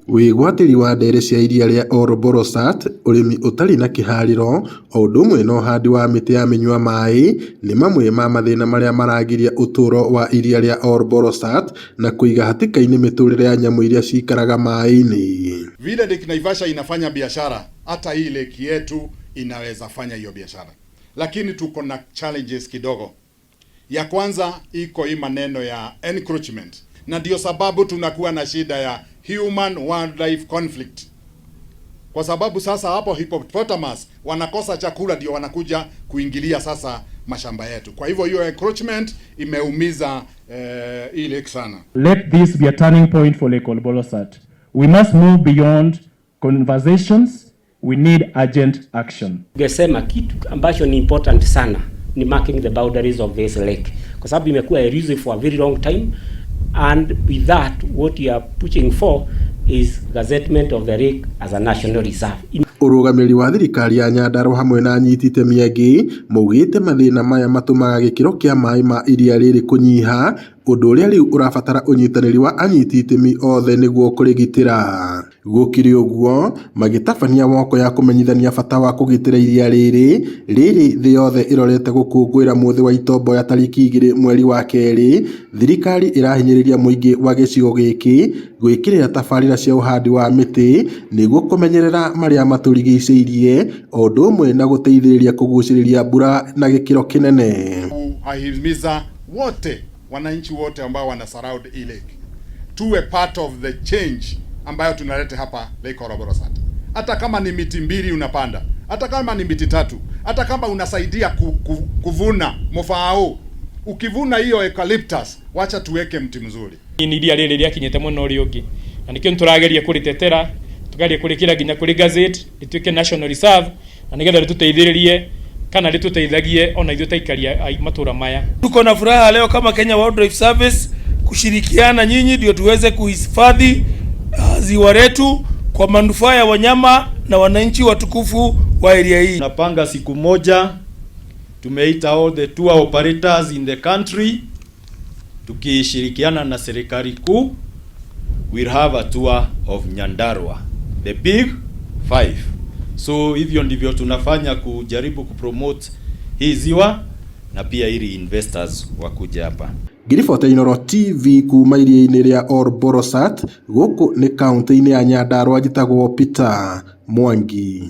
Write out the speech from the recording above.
Wĩgwatĩri wa ndere cia iria rĩa Olobolosat, ũrĩmi ũtarĩ na kĩharĩro, o ũndũ ũmwe na ũhandi wa mĩtĩ ya mĩnyua maĩ nĩ mamwe ma mathĩna marĩa maragiria ũtũũro wa iria rĩa Olobolosat na kũiga hatĩka-inĩ mĩtũrĩre ya nyamũ iria cikaraga maĩ-inĩ. Vile Lake Naivasha inafanya biashara, hata hii lake yetu inaweza fanya hiyo biashara, lakini tuko na challenges kidogo. Ya kwanza iko hii maneno ya encroachment, na ndio sababu tunakuwa na shida ya human wildlife conflict, kwa sababu sasa hapo hippopotamus wanakosa chakula, ndio wanakuja kuingilia sasa mashamba yetu. Kwa hivyo hiyo encroachment imeumiza hii lake sana. Let this be a turning point for Lake Olobolosat. We must move beyond conversations. We need urgent action. Gesema kitu ambacho ni important sana ni marking the boundaries of this lake, kwa sababu imekuwa elusive for a very long time, and with that what you are pushing for is gazettement of the lake as a national reserve. Ũrũgamĩrĩri wa thirikari ya Nyandarua hamwe na anyiti itemi angĩ maugĩte mathĩna maya matũmaga gĩkĩro kĩa maĩ ma iria rĩrĩ kũnyiha, ũndũ ũrĩa rĩu ũrabatara ũnyitanĩri wa anyiti itemi othe nĩguo kũrĩgitĩra. Gũkĩrĩ ũguo, magĩtabania moko ya kũmenyithania bata wa kũgitĩra iria rĩrĩ thĩ yothe ĩrorete gũkũngũĩra mũthĩ wa itomboya tarĩki 2 mweri wa kerĩ, thirikari ĩrahinyĩrĩria mũingĩ wa gĩcigo gĩkĩ gwĩkĩrĩra tabarĩra cia ũhandi wa mĩtĩ nĩguo kũmenyerera marĩa matũrigicĩirie, o ũndũ ũmwe na gũteithĩrĩria kũgucĩrĩria mbura na gĩkĩro kĩnene. Ahimiza wote, wananchi wote ambao wana surround hii lake tuwe part of the change ambayo tunaleta hapa Lake Olobolosat. Hata kama ni miti 2 unapanda, hata kama ni miti 3, hata kama unasaidia kuvuna mofao, ukivuna hiyo eucalyptus, wacha tuweke mti mzuri. Ni iria rĩrĩ rĩakinyĩte mũno ũrĩa ũngĩ, na nĩkĩo tũrageria kũrĩtetera, tukageria kũrĩkĩra nginya kũrĩ gazette rĩtuĩke national reserve, na nĩgetha rĩtũteithĩrĩrie kana rĩtũteithagie ona ithuĩ taikaria matũra maya. Tuko na furaha leo kama Kenya Wildlife Service kushirikiana nyinyi ndio tuweze kuhifadhi ziwa letu kwa manufaa ya wanyama na wananchi watukufu wa area hii. Tunapanga siku moja, tumeita all the tour operators in the country, tukishirikiana na serikali kuu. We'll have a tour of Nyandarua, the big 5. So hivyo ndivyo tunafanya kujaribu kupromote hii ziwa na pia ili investors wakuja hapa. Ngiriboti Inooro TV kuma iria-inĩ rĩa Olobolosat, gũkũ nĩ kaunti-inĩ ya Nyandarua, njĩtagwo Peter Mwangi.